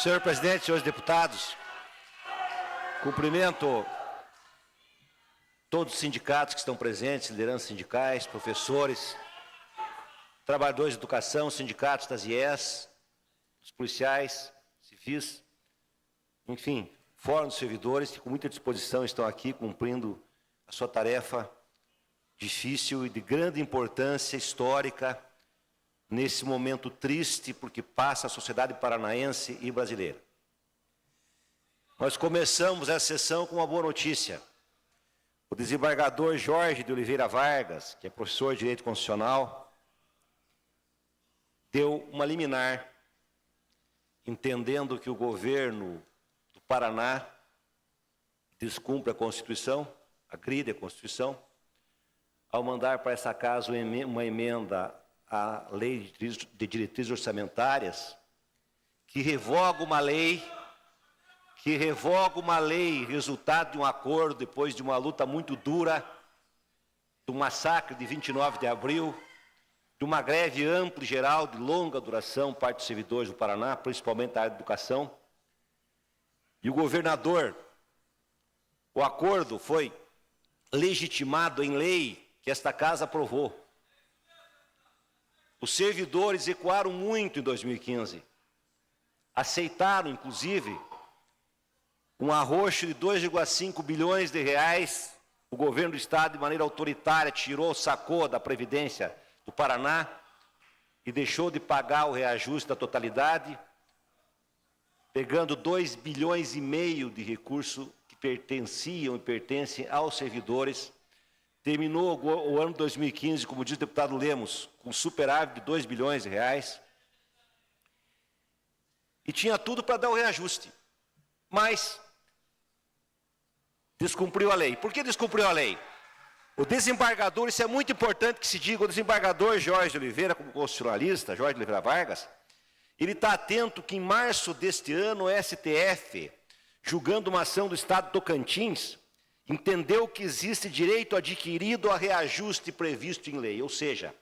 Senhor presidente, senhores deputados, cumprimento todos os sindicatos que estão presentes, lideranças sindicais, professores, trabalhadores de educação, sindicatos das IES, os policiais, civis, enfim, fórum dos servidores que com muita disposição estão aqui cumprindo a sua tarefa difícil e de grande importância histórica nesse momento triste porque passa a sociedade paranaense e brasileira. Nós começamos essa sessão com uma boa notícia. O desembargador Jorge de Oliveira Vargas, que é professor de Direito Constitucional, deu uma liminar, entendendo que o governo do Paraná descumpre a Constituição, agride a Constituição, ao mandar para essa casa uma emenda à Lei de Diretrizes Orçamentárias, que revoga uma lei, resultado de um acordo depois de uma luta muito dura, do massacre de 29 de abril, de uma greve ampla e geral de longa duração, parte dos servidores do Paraná, principalmente da área de educação. E o governador, o acordo foi legitimado em lei que esta casa aprovou. Os servidores recuaram muito em 2015. Aceitaram, inclusive, um arroxo de 2,5 bilhões de reais. O governo do Estado, de maneira autoritária, sacou da Previdência do Paraná e deixou de pagar o reajuste da totalidade, pegando 2,5 bilhões de recursos que pertenciam e pertencem aos servidores. Terminou o ano 2015, como diz o deputado Lemos, com superávit de 2 bilhões de reais. E tinha tudo para dar o reajuste. Mas descumpriu a lei. Por que descumpriu a lei? O desembargador, isso é muito importante que se diga, o desembargador Jorge de Oliveira, como constitucionalista, Jorge de Oliveira Vargas, ele está atento que em março deste ano o STF, julgando uma ação do Estado de Tocantins, entendeu que existe direito adquirido a reajuste previsto em lei. Ou seja,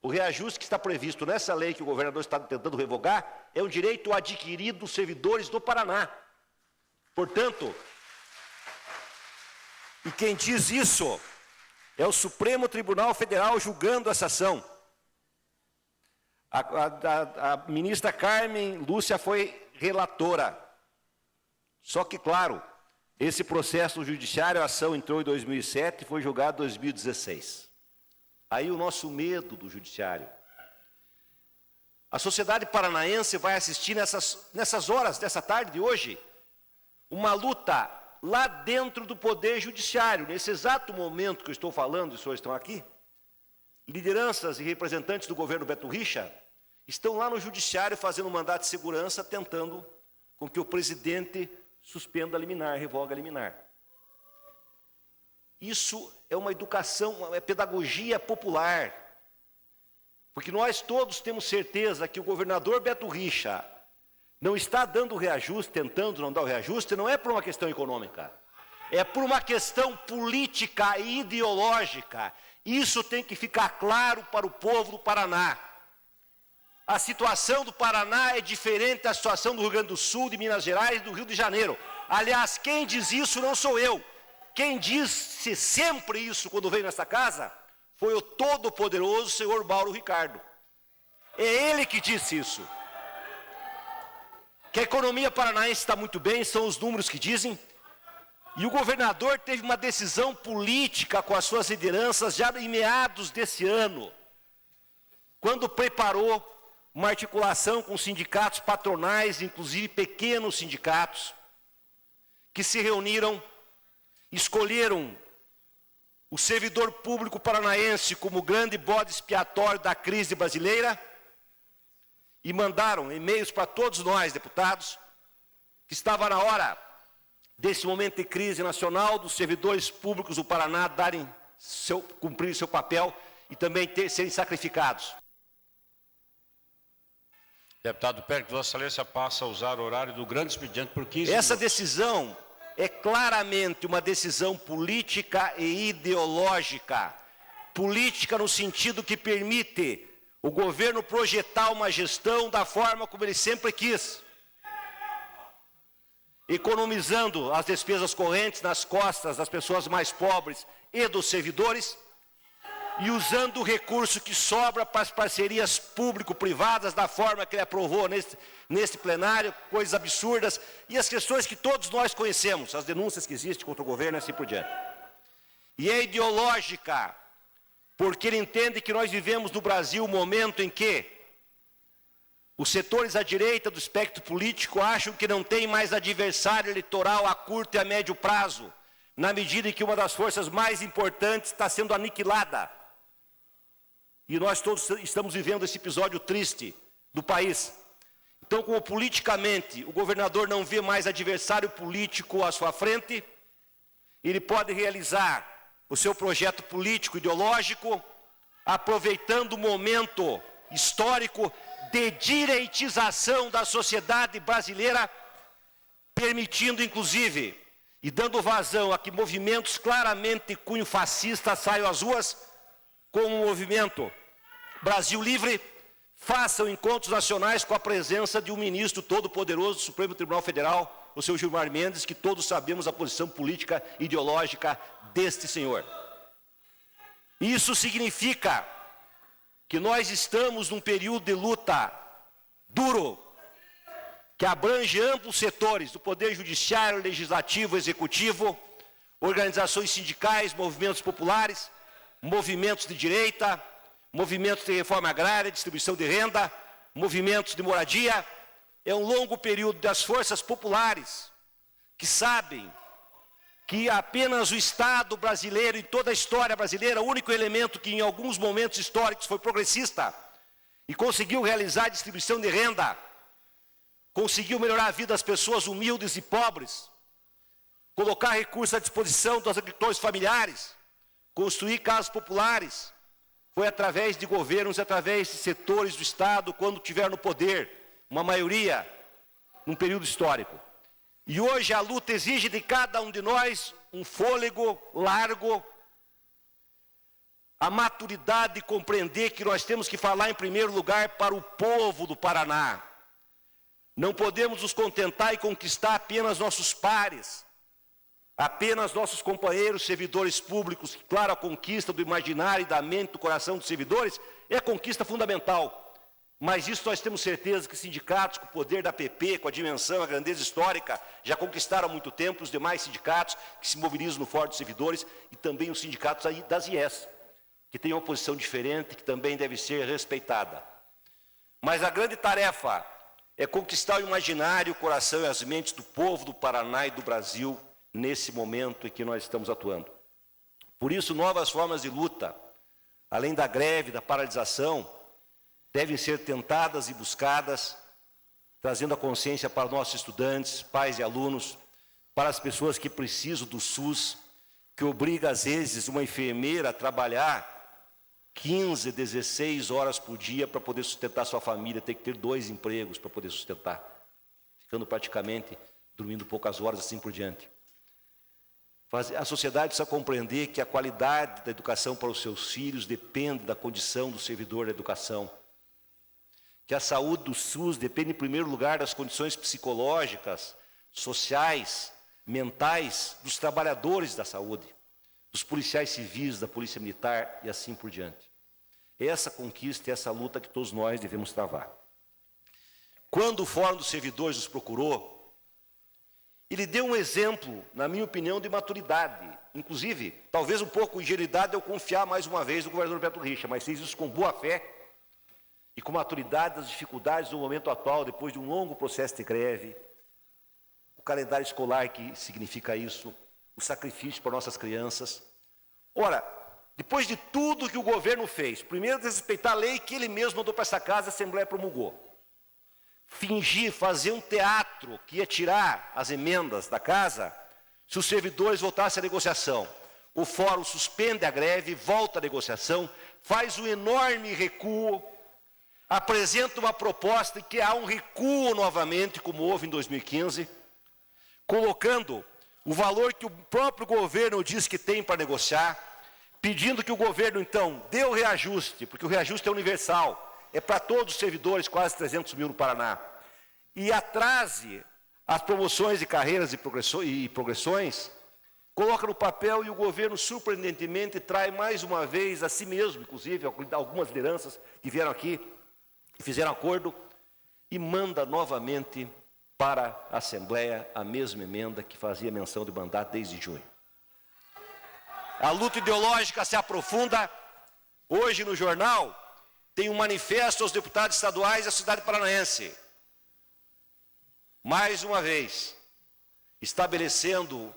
o reajuste que está previsto nessa lei que o governador está tentando revogar é um direito adquirido dos servidores do Paraná. Portanto, e quem diz isso é o Supremo Tribunal Federal julgando essa ação. A ministra Carmen Lúcia foi relatora. Só que, claro, esse processo no judiciário, a ação entrou em 2007 e foi julgado em 2016. Aí o nosso medo do judiciário. A sociedade paranaense vai assistir nessas horas dessa tarde de hoje uma luta lá dentro do Poder Judiciário. Nesse exato momento que eu estou falando, os senhores estão aqui, lideranças e representantes do governo Beto Richa estão lá no Judiciário fazendo um mandato de segurança, tentando com que o presidente suspenda a liminar, revoga a liminar. Isso é uma educação, é pedagogia popular. Porque nós todos temos certeza que o governador Beto Richa não está dando o reajuste, tentando não dar o reajuste, não é por uma questão econômica. É por uma questão política e ideológica. Isso tem que ficar claro para o povo do Paraná. A situação do Paraná é diferente da situação do Rio Grande do Sul, de Minas Gerais e do Rio de Janeiro. Aliás, quem diz isso não sou eu. Quem disse sempre isso quando veio nessa casa foi o todo-poderoso senhor Mauro Ricardo. É ele que disse isso. Que a economia paranaense está muito bem, são os números que dizem. E o governador teve uma decisão política com as suas lideranças já em meados desse ano, quando preparou uma articulação com sindicatos patronais, inclusive pequenos sindicatos, que se reuniram, escolheram o servidor público paranaense como grande bode expiatório da crise brasileira e mandaram e-mails para todos nós, deputados, que estava na hora desse momento de crise nacional, dos servidores públicos do Paraná cumprirem seu papel e também serem sacrificados. Deputado, pede que Vossa Excelência passe a usar o horário do grande expediente por 15 minutos. Essa decisão é claramente uma decisão política e ideológica. Política no sentido que permite o governo projetar uma gestão da forma como ele sempre quis. economizando as despesas correntes nas costas das pessoas mais pobres e dos servidores, e usando o recurso que sobra para as parcerias público-privadas da forma que ele aprovou nesse plenário, coisas absurdas, e as questões que todos nós conhecemos, as denúncias que existem contra o governo e assim por diante. E é ideológica, porque ele entende que nós vivemos no Brasil um momento em que os setores à direita do espectro político acham que não tem mais adversário eleitoral a curto e a médio prazo, na medida em que uma das forças mais importantes está sendo aniquilada. E nós todos estamos vivendo esse episódio triste do país. Então, como politicamente o governador não vê mais adversário político à sua frente, ele pode realizar o seu projeto político ideológico, aproveitando o momento histórico de direitização da sociedade brasileira, permitindo inclusive e dando vazão a que movimentos claramente de cunho fascista saiam às ruas, como o movimento Brasil Livre, façam encontros nacionais com a presença de um ministro todo-poderoso do Supremo Tribunal Federal, o senhor Gilmar Mendes, que todos sabemos a posição política e ideológica deste senhor. Isso significa que nós estamos num período de luta duro, que abrange amplos setores do Poder Judiciário, Legislativo, Executivo, organizações sindicais, movimentos populares, movimentos de direita, movimentos de reforma agrária, distribuição de renda, movimentos de moradia. É um longo período das forças populares que sabem que apenas o Estado brasileiro, em toda a história brasileira, o único elemento que em alguns momentos históricos foi progressista e conseguiu realizar a distribuição de renda, conseguiu melhorar a vida das pessoas humildes e pobres, colocar recursos à disposição dos agricultores familiares, construir casas populares, foi através de governos, através de setores do Estado, quando tiveram no poder, uma maioria, num período histórico. E hoje a luta exige de cada um de nós um fôlego largo, a maturidade de compreender que nós temos que falar em primeiro lugar para o povo do Paraná. Não podemos nos contentar e conquistar apenas nossos pares, apenas nossos companheiros servidores públicos, que, claro, a conquista do imaginário e da mente, do coração dos servidores é a conquista fundamental. Mas isso nós temos certeza que sindicatos com o poder da PP, com a dimensão, a grandeza histórica, já conquistaram há muito tempo, os demais sindicatos que se mobilizam no Fórum dos Servidores e também os sindicatos aí das IES, que têm uma posição diferente, que também deve ser respeitada. Mas a grande tarefa é conquistar o imaginário, o coração e as mentes do povo do Paraná e do Brasil nesse momento em que nós estamos atuando. Por isso, novas formas de luta, além da greve, da paralisação, devem ser tentadas e buscadas, trazendo a consciência para nossos estudantes, pais e alunos, para as pessoas que precisam do SUS, que obriga às vezes uma enfermeira a trabalhar 15, 16 horas por dia para poder sustentar sua família, tem que ter 2 empregos para poder sustentar, ficando praticamente dormindo poucas horas, assim por diante. A sociedade precisa compreender que a qualidade da educação para os seus filhos depende da condição do servidor da educação. Que a saúde do SUS depende, em primeiro lugar, das condições psicológicas, sociais, mentais dos trabalhadores da saúde, dos policiais civis, da polícia militar e assim por diante. Essa conquista e essa luta que todos nós devemos travar. Quando o Fórum dos Servidores nos procurou, ele deu um exemplo, na minha opinião, de maturidade. Inclusive, talvez um pouco de ingenuidade eu confiar mais uma vez no governador Beto Richa, mas fez isso com boa fé e com maturidade das dificuldades do momento atual, depois de um longo processo de greve, o calendário escolar que significa isso, o sacrifício para nossas crianças. Ora, depois de tudo que o governo fez, primeiro desrespeitar a lei que ele mesmo mandou para essa casa, a Assembleia promulgou. Fingir, fazer um teatro que ia tirar as emendas da casa, se os servidores voltassem à negociação. O fórum suspende a greve, volta à negociação, faz um enorme recuo, apresenta uma proposta em que há um recuo novamente, como houve em 2015, colocando o valor que o próprio governo diz que tem para negociar, pedindo que o governo, então, dê o reajuste, porque o reajuste é universal, é para todos os servidores, quase 300 mil no Paraná, e atrase as promoções de carreiras e progressões, coloca no papel e o governo, surpreendentemente, traz mais uma vez a si mesmo, inclusive, algumas lideranças que vieram aqui, que fizeram acordo, e manda novamente para a Assembleia a mesma emenda que fazia menção de mandato desde junho. A luta ideológica se aprofunda. Hoje, no jornal, tem um manifesto aos deputados estaduais da cidade paranaense. Mais uma vez, estabelecendo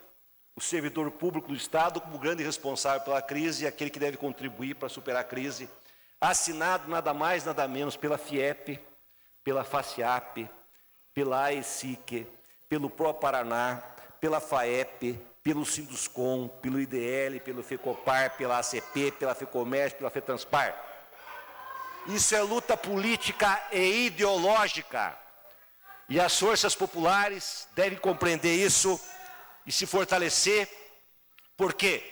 o servidor público do Estado como grande responsável pela crise e aquele que deve contribuir para superar a crise, assinado nada mais, nada menos pela FIEP, pela FACIAP, pela AESIC, pelo Pro-Paraná, pela FAEP, pelo Sinduscom, pelo IDL, pelo FECOPAR, pela ACP, pela FEComércio, pela FETranspar. Isso é luta política e ideológica. E as forças populares devem compreender isso e se fortalecer, porque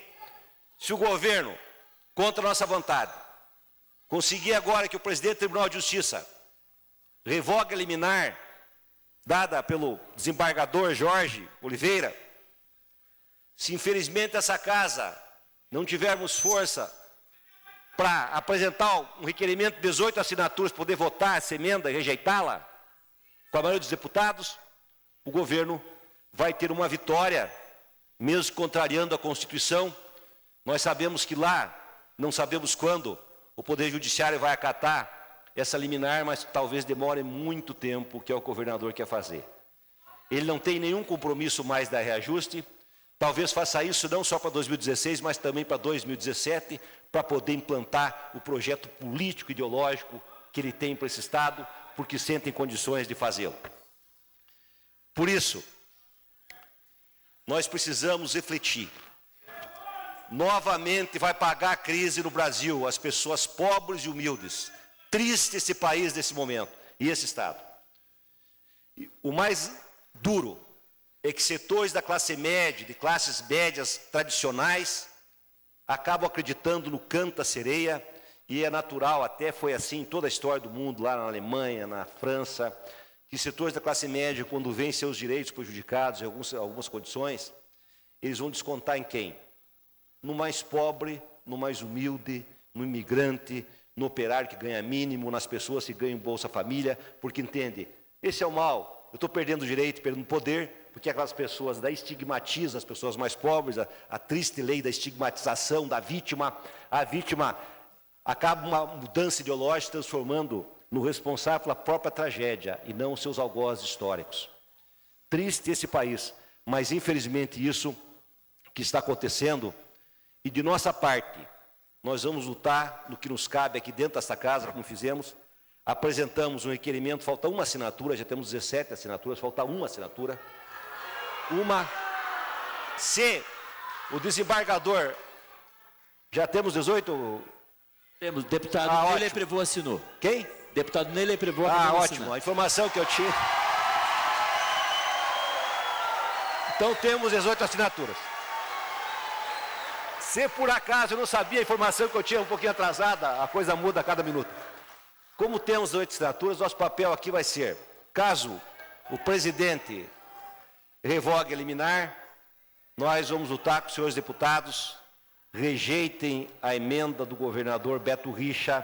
se o governo, contra a nossa vontade, conseguir agora que o presidente do Tribunal de Justiça revogue a liminar dada pelo desembargador Jorge Oliveira, se infelizmente essa casa não tivermos força para apresentar um requerimento de 18 assinaturas, poder votar essa emenda e rejeitá-la, com a maioria dos deputados, o governo vai ter uma vitória, mesmo contrariando a Constituição. Nós sabemos que lá, não sabemos quando, o Poder Judiciário vai acatar essa liminar, mas talvez demore muito tempo, que é o que o governador quer fazer. Ele não tem nenhum compromisso mais da reajuste, talvez faça isso não só para 2016, mas também para 2017, para poder implantar o projeto político e ideológico que ele tem para esse Estado, porque sentem condições de fazê-lo. Por isso, nós precisamos refletir. Novamente vai pagar a crise no Brasil, as pessoas pobres e humildes. Triste esse país nesse momento, e esse Estado. E o mais duro é que setores da classe média, de classes médias tradicionais, acabam acreditando no canto da sereia, e é natural, até foi assim em toda a história do mundo, lá na Alemanha, na França, que setores da classe média, quando veem seus direitos prejudicados em algumas condições, eles vão descontar em quem? No mais pobre, no mais humilde, no imigrante, no operário que ganha mínimo, nas pessoas que ganham Bolsa Família, porque entende, esse é o mal, eu estou perdendo direito, perdendo poder, porque aquelas pessoas estigmatizam as pessoas mais pobres, a triste lei da estigmatização da vítima, a vítima acaba uma mudança ideológica transformando no responsável pela própria tragédia e não os seus algozes históricos. Triste esse país, mas infelizmente isso que está acontecendo, e de nossa parte, nós vamos lutar no que nos cabe aqui dentro desta casa, como fizemos, apresentamos um requerimento, falta uma assinatura, já temos 17 assinaturas, falta uma assinatura. Se o desembargador, já temos 18... Temos, deputado Neyler Prevô assinou. Quem? Deputado Neyler Prevô assinou. Ótimo, a informação que eu tinha. Então temos 18 assinaturas. Se por acaso eu não sabia a informação que eu tinha um pouquinho atrasada, a coisa muda a cada minuto. Como temos 18 assinaturas, nosso papel aqui vai ser, caso o presidente revogue a liminar, nós vamos lutar com os senhores deputados, rejeitem a emenda do governador Beto Richa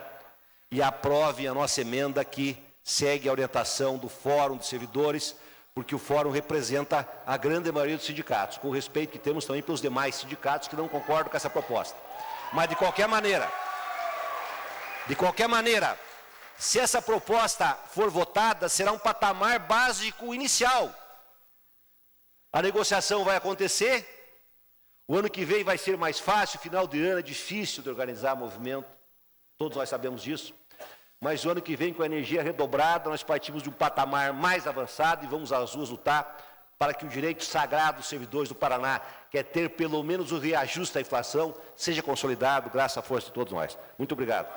e aprovem a nossa emenda que segue a orientação do Fórum de Servidores, porque o Fórum representa a grande maioria dos sindicatos, com o respeito que temos também pelos demais sindicatos que não concordam com essa proposta. Mas de qualquer maneira, se essa proposta for votada, será um patamar básico inicial. A negociação vai acontecer. O ano que vem vai ser mais fácil, final de ano é difícil de organizar movimento, todos nós sabemos disso, mas o ano que vem, com a energia redobrada, nós partimos de um patamar mais avançado e vamos às ruas lutar para que o direito sagrado dos servidores do Paraná, que é ter pelo menos o reajuste da inflação, seja consolidado, graças à força de todos nós. Muito obrigado.